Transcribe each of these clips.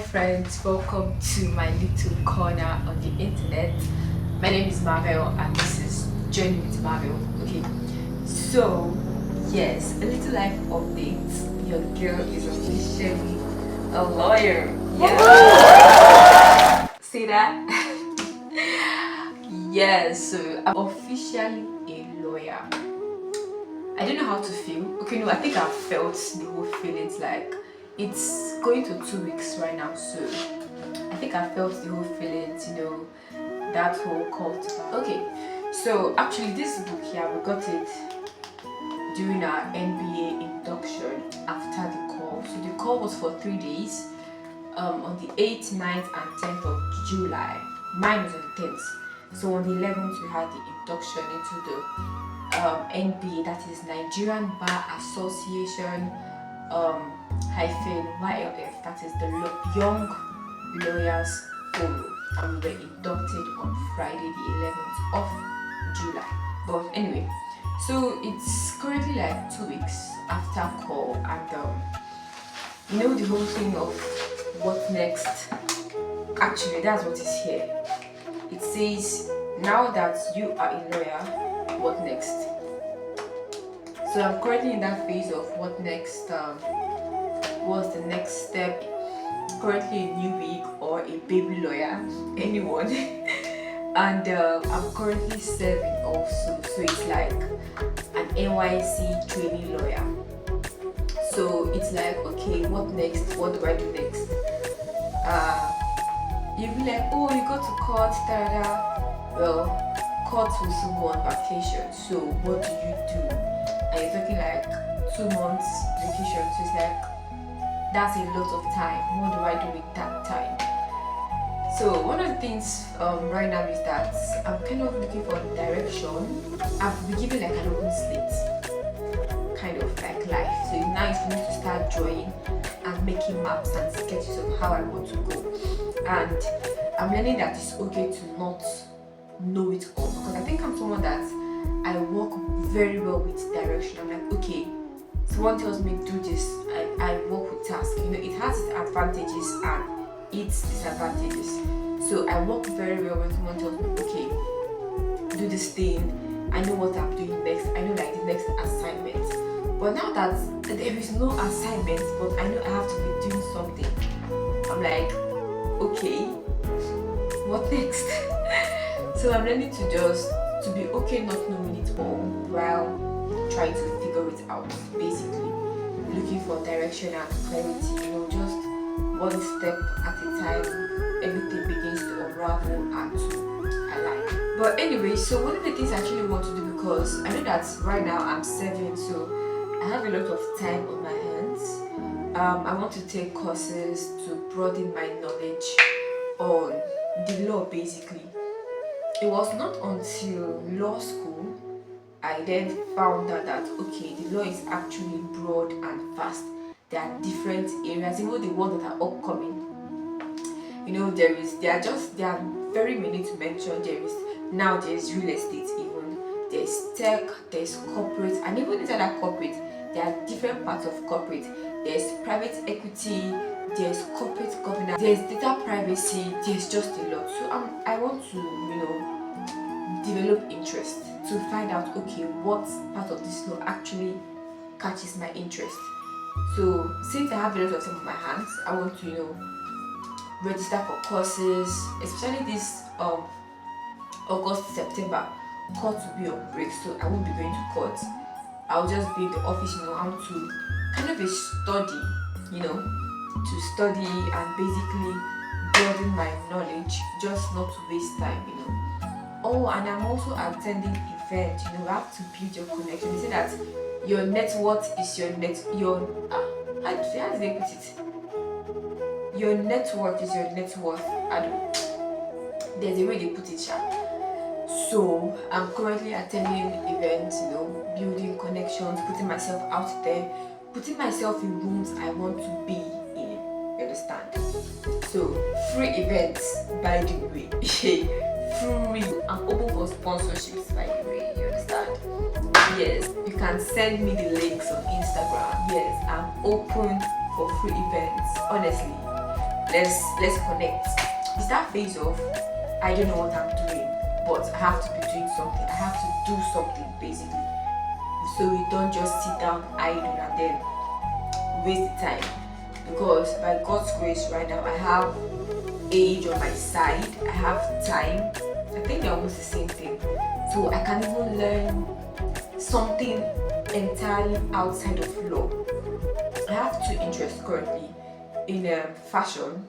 friends, welcome to my little corner on the internet. My name is Marvel and this is Journey with Marvel. Okay, so yes, a little life update. Your girl is officially a lawyer. Yeah. See that? Yes, so I'm officially a lawyer. I don't know how to feel. Okay, no, I think I've felt the whole feelings. Like it's going to 2 weeks right now, so I think I felt the whole feelings, that whole cult. Okay, so actually this book here, we got it during our NBA induction after the call. So the call was for 3 days, on the 8th, 9th and 10th of July. Mine was on the 10th. So on the 11th we had the induction into the NBA, that is Nigerian Bar Association hyphen YLF, that is the Young Lawyers Forum, and we were inducted on Friday the 11th of July. But anyway, so it's currently like 2 weeks after call, and the whole thing of what next. Actually, that's what is here. It says, now that you are a lawyer, what next? So I'm currently in that phase of what next. What's the next step? Currently a new wig or a baby lawyer, anyone. And I'm currently serving also, so it's like an NYC trainee lawyer. So it's like, okay, what next? What do I do next? You'll be like, oh, you go to court, well, court will soon go on vacation, so what do you do? And you're talking like 2 months vacation, so it's like, that's a lot of time. What do I do with that time? So one of the things right now is that I'm kind of looking for direction. I've been given like an open slate, kind of like life. So now it's for me to start drawing and making maps and sketches of how I want to go. And I'm learning that it's okay to not know it all, because I think I'm someone that I work very well with direction. I'm like, okay, someone tells me do this, I work with tasks. It has its advantages and its disadvantages. So I work very well when someone tells me, okay, do this thing. I know what I'm doing next. I know like the next assignment. But now that there is no assignment, but I know I have to be doing something, I'm like, okay, what next? So I'm learning to be okay not knowing it all while trying to figure it out. Basically, looking for direction and clarity. Just one step at a time. Everything begins to unravel and to align. But anyway, so one of the things I actually want to do, because I know that right now I'm serving, so I have a lot of time on my hands. I want to take courses to broaden my knowledge on the law. Basically, it was not until law school I then found out that okay, the law is actually broad and vast. There are different areas, even the ones that are upcoming. There are very many to mention. There's real estate, even there's tech, there's corporate, and even inside that corporate, there are different parts of corporate. There's private equity, there's corporate governance, there's data privacy, there's just a lot. So I want to, develop interest to find out, okay, what part of this law actually catches my interest. So since I have a lot of time on my hands, I want to, register for courses, especially this August, September. Court will be on break, so I won't be going to court. I'll just be in the office, I want to kind of a study, to study and basically broaden my knowledge, just not to waste time, Oh, and I'm also attending events. You have to build your connection. They say that your net worth is how do they put it? Your net worth is your net worth. There's a way they put it, So I'm currently attending events, building connections, putting myself out there, putting myself in rooms I want to be in. You understand? So free events, by the way. Free. I'm open for sponsorships, by the way. You understand? Yes, you can send me the links on Instagram. Yes, I'm open for free events. Honestly, let's connect. It's that phase of I don't know what I'm doing, but I have to be doing something. I have to do something basically. So we don't just sit down idle and then waste the time. Because by God's grace right now I have age on my side, I have time. I think they're almost the same thing. So I can even learn something entirely outside of law. I have two interests currently in fashion,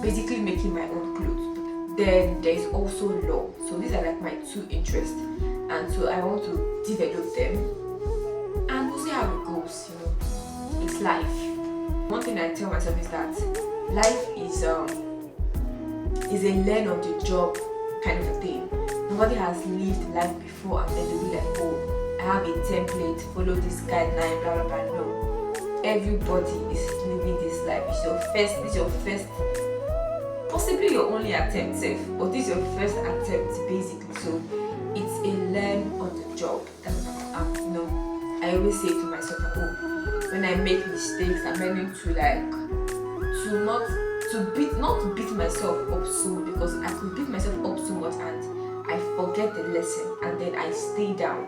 basically making my own clothes. Then there's also law. So these are like my two interests, and so I want to develop them, and we'll see how it goes. It's life. One thing I tell myself is that life is a learn on the job kind of a thing. Nobody has lived life before and then they'll be like, oh, I have a template, follow this guideline, blah blah blah. No. Everybody is living this life. This is your first, possibly your only attempt, safe, but this is your first attempt basically. So it's a learn on the job. I always say to myself, oh, when I make mistakes, I'm learning to not beat myself up so much, because I could beat myself up so much and I forget the lesson and then I stay down.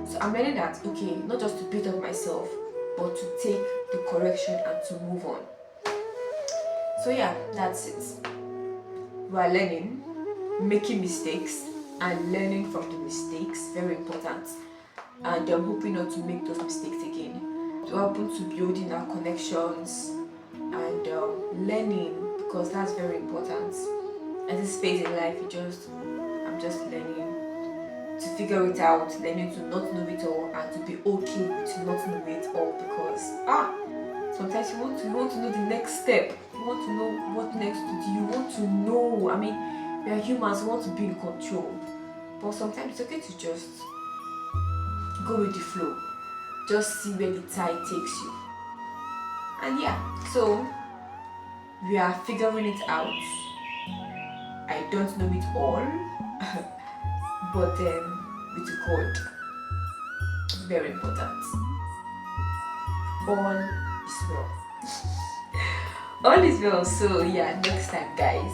So I'm learning that, okay, not just to beat up myself, but to take the correction and to move on. So yeah, that's it. We are learning, making mistakes and learning from the mistakes, very important. And I'm hoping not to make those mistakes again. To happen to building our connections and learning, because that's very important. At this phase in life, I'm just learning to figure it out, learning to not know it all and to be okay with not knowing it all, because sometimes you want to know the next step. You want to know what next to do. You want to know. I mean, we are humans, we want to be in control. But sometimes it's okay to just go with the flow. Just see where the tide takes you. And yeah, so we are figuring it out. I don't know it all, but with God, it's very important. All is well. All is well. So yeah, next time, guys.